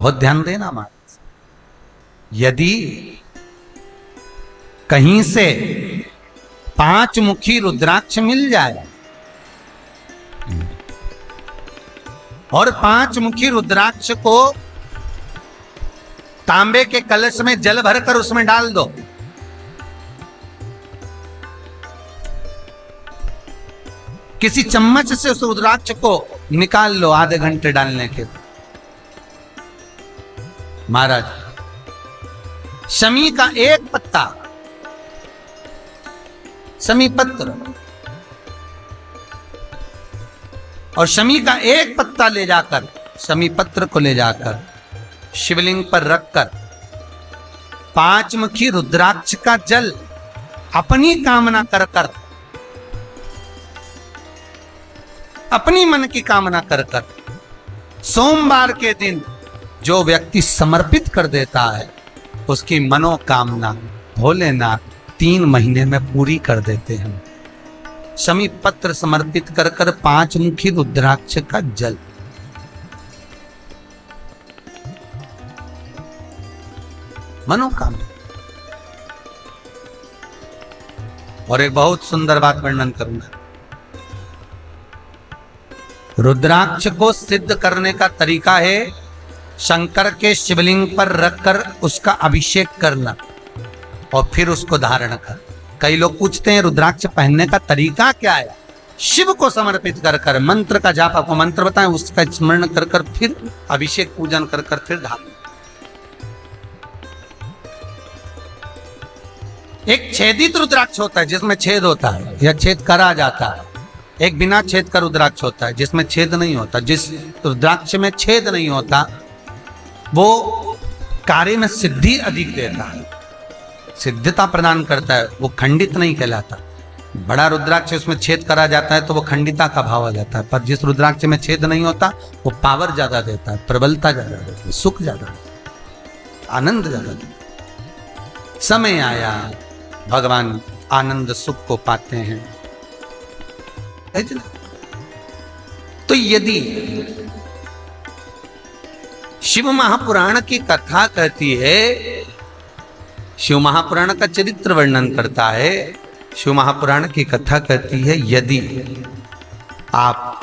बहुत ध्यान देना महाराज, यदि कहीं से 5 मुखी रुद्राक्ष मिल जाए और 5 मुखी रुद्राक्ष को तांबे के कलश में जल भरकर उसमें डाल दो, किसी चम्मच से उस रुद्राक्ष को निकाल लो आधे घंटे डालने के। महाराज शमी का एक पत्ता, शमी पत्र, और शमी का एक पत्ता ले जाकर, शमी पत्र को ले जाकर शिवलिंग पर रखकर 5 मुखी रुद्राक्ष का जल अपनी कामना कर कर, अपनी मन की कामना कर कर सोमवार के दिन जो व्यक्ति समर्पित कर देता है उसकी मनोकामना भोलेनाथ 3 महीने में पूरी कर देते हैं। शमी पत्र समर्पित कर कर 5 मुखी रुद्राक्ष का जल, मनोकामना। और एक बहुत सुंदर बात वर्णन करूंगा, रुद्राक्ष को सिद्ध करने का तरीका है शंकर के शिवलिंग पर रखकर उसका अभिषेक करना और फिर उसको धारण कर। कई लोग पूछते हैं रुद्राक्ष पहनने का तरीका क्या है? शिव को समर्पित कर कर मंत्र का जाप, आपको मंत्र बताएं, उसका स्मरण कर कर फिर अभिषेक पूजन कर कर फिर धारण। एक छेदित रुद्राक्ष होता है जिसमें छेद होता है या छेद करा जाता है, एक बिना छेद का रुद्राक्ष होता है जिसमें छेद नहीं होता। जिस रुद्राक्ष में छेद नहीं होता वो कार्य में सिद्धि अधिक देता है, सिद्धता प्रदान करता है, वो खंडित नहीं कहलाता। बड़ा रुद्राक्ष उसमें छेद करा जाता है तो वो खंडिता का भाव आ जाता है, पर जिस रुद्राक्ष में छेद नहीं होता वो पावर ज्यादा देता है, प्रबलता ज्यादा देता है, सुख ज्यादा देता है, आनंद ज्यादा देता है। समय आया भगवान आनंद सुख को पाते हैं। तो यदि शिव महापुराण की कथा कहती है, शिव महापुराण का चरित्र वर्णन करता है, शिव महापुराण की कथा कहती है यदि आप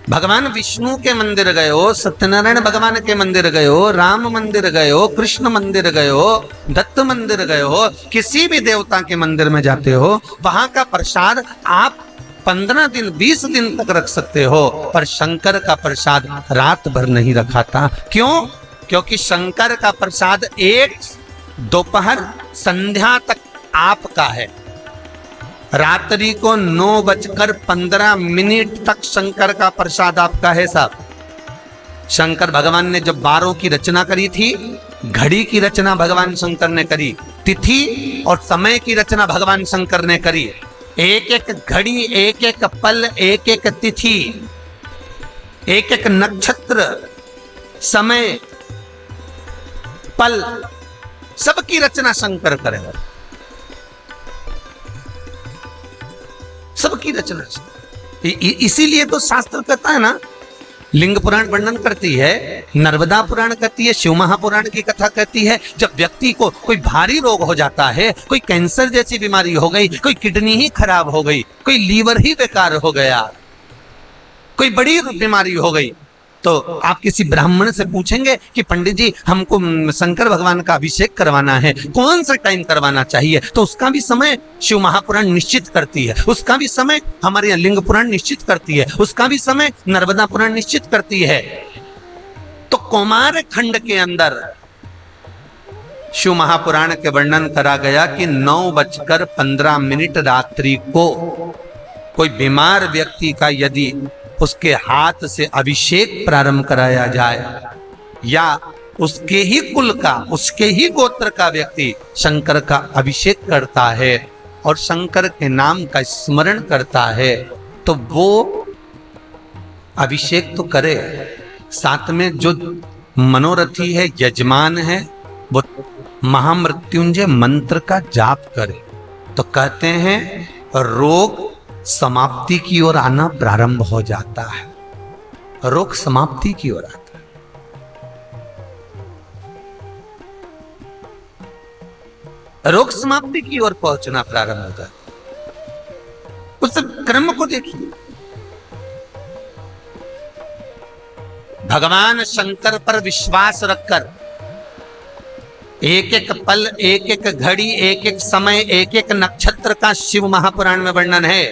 भगवान विष्णु के मंदिर गए हो, सत्यनारायण भगवान के मंदिर गए हो, राम मंदिर गए हो, कृष्ण मंदिर गए हो, दत्त मंदिर गए हो, किसी भी देवता के मंदिर में जाते हो, वहां का प्रसाद आप 15 दिन 20 दिन तक रख सकते हो, पर शंकर का प्रसाद रात भर नहीं रखाता। क्यों? क्योंकि शंकर का प्रसाद एक दोपहर संध्या तक आपका है, रात्रि को 9:15 तक शंकर का प्रसाद आपका है साहब। शंकर भगवान ने जब 12 की रचना करी थी, घड़ी की रचना भगवान शंकर ने करी, तिथि और समय की रचना भगवान शंकर ने करी। एक एक घड़ी, एक एक पल, एक एक तिथि, एक एक नक्षत्र, समय, पल, सबकी रचना शंकर करेगा, सबकी रचना। इसीलिए तो शास्त्र कहता है ना, लिंग पुराण वर्णन करती है, नर्मदा पुराण कहती है, शिव महापुराण की कथा कहती है, जब व्यक्ति को कोई भारी रोग हो जाता है, कोई कैंसर जैसी बीमारी हो गई, कोई किडनी ही खराब हो गई, कोई लीवर ही बेकार हो गया, कोई बड़ी बीमारी हो गई, तो आप किसी ब्राह्मण से पूछेंगे कि पंडित जी हमको शंकर भगवान का अभिषेक करवाना है, कौन सा टाइम करवाना चाहिए? तो उसका भी समय शिव महापुराण निश्चित करती है, उसका भी समय हमारे यहाँ लिंग पुराण निश्चित करती है, उसका भी समय नर्मदा पुराण निश्चित करती है। तो कौमार खंड के अंदर शिव महापुराण के वर्णन करा गया कि 9:15 रात्रि को कोई बीमार व्यक्ति का यदि उसके हाथ से अभिषेक प्रारंभ कराया जाए, या उसके ही कुल का, उसके ही गोत्र का व्यक्ति शंकर का अभिषेक करता है और शंकर के नाम का स्मरण करता है, तो वो अभिषेक तो करे, साथ में जो मनोरथी है, यजमान है, वो महामृत्युंजय मंत्र का जाप करे। तो कहते हैं रोग समाप्ति की ओर आना प्रारंभ हो जाता है, रोग समाप्ति की ओर आता है। रोग समाप्ति की ओर पहुंचना प्रारंभ होता है। उस क्रम को देखिए, भगवान शंकर पर विश्वास रखकर एक एक पल, एक एक घड़ी, एक एक समय, एक एक नक्षत्र का शिव महापुराण में वर्णन है।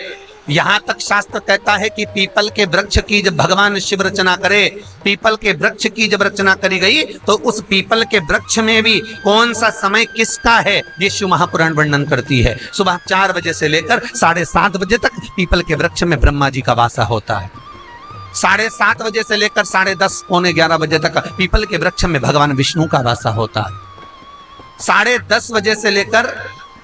यहां तक शास्त्र कहता है कि पीपल के वृक्ष की जब भगवान शिव रचना करे, पीपल के वृक्ष की जब रचना करी गई तो उस पीपल के वृक्ष में भी कौन सा समय किसका है ये शिव महापुराण वर्णन करती है। सुबह 4 बजे से लेकर 7:30 बजे तक पीपल के वृक्ष में ब्रह्मा जी का वासा होता है। 7:30 बजे से लेकर 10:30 पौने 11 बजे तक पीपल के वृक्ष में भगवान विष्णु का वासा होता है। 10:30 बजे से लेकर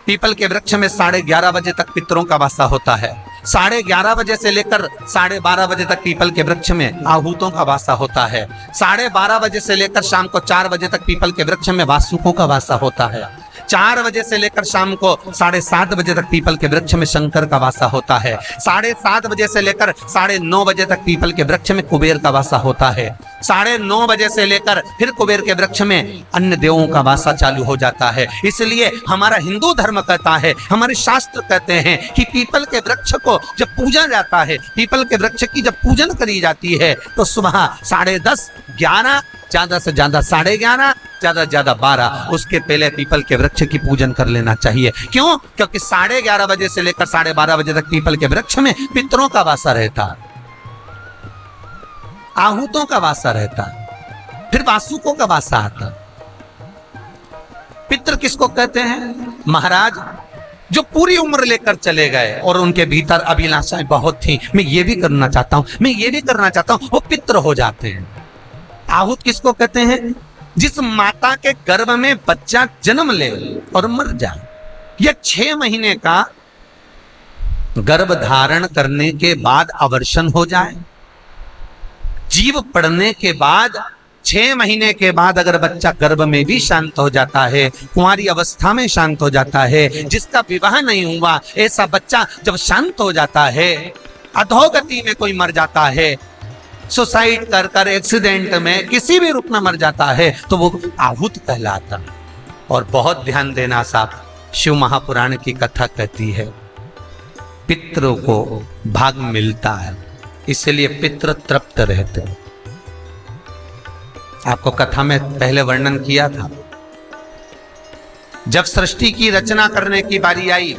पीपल के वृक्ष में 11:30 बजे तक पितरों का वासा होता है। 11:30 बजे से लेकर 12:30 बजे तक पीपल के वृक्ष में आहूतों का वासा होता है। 12:30 बजे से लेकर शाम को 4 बजे तक पीपल के वृक्ष में वासुकों का वासा होता है। 4 बजे से लेकर शाम को 7:30 बजे तक पीपल के वृक्ष में शंकर का वासा होता है। 7:30 बजे से लेकर 9:30 बजे तक पीपल के वृक्ष में कुबेर का वासा होता है। 9:30 बजे से लेकर फिर कुबेर के वृक्ष में अन्य देवों का वासा चालू हो जाता है। इसलिए हमारा हिंदू धर्म कहता है, हमारे शास्त्र कहते हैं कि पीपल के वृक्ष को जब पूजा जाता है, पीपल के वृक्ष की जब पूजन करी जाती है तो सुबह 10:30, 11, ज्यादा से ज्यादा 11:30, ज्यादा से ज्यादा 12, उसके पहले पीपल के वृक्ष की पूजन कर लेना चाहिए। क्यों? क्योंकि 11:30 बजे से लेकर 12:30 बजे तक पीपल के वृक्ष में पितरों का वासा रहता है, आहूतों का वासा रहता है, फिर वासुकों का वासा आता है। पितृ किसको कहते हैं? महाराज जो पूरी उम्र लेकर चले गए और उनके भीतर अभिलाषाएं बहुत थी, मैं ये भी करना चाहता हूं, मैं ये भी करना चाहता हूं, वो पितृ हो जाते हैं। आहूत किसको कहते हैं? जिस माता के गर्भ में बच्चा जन्म ले और मर जाए, या 6 महीने का गर्भ धारण करने के बाद अवर्षण हो जाए, जीव पड़ने के बाद 6 महीने के बाद अगर बच्चा गर्भ में भी शांत हो जाता है, कुंवारी अवस्था में शांत हो जाता है, जिसका विवाह नहीं हुआ ऐसा बच्चा जब शांत हो जाता है, अधोगति में कोई मर जाता है, सुसाइड कर कर एक्सीडेंट में किसी भी रूप में मर जाता है, तो वो आहूत कहलाता। और बहुत ध्यान देना साहब, शिव महापुराण की कथा कहती है पितरों को भाग मिलता है, इसलिए पितृ तृप्त रहते हैं। आपको कथा में पहले वर्णन किया था, जब सृष्टि की रचना करने की बारी आई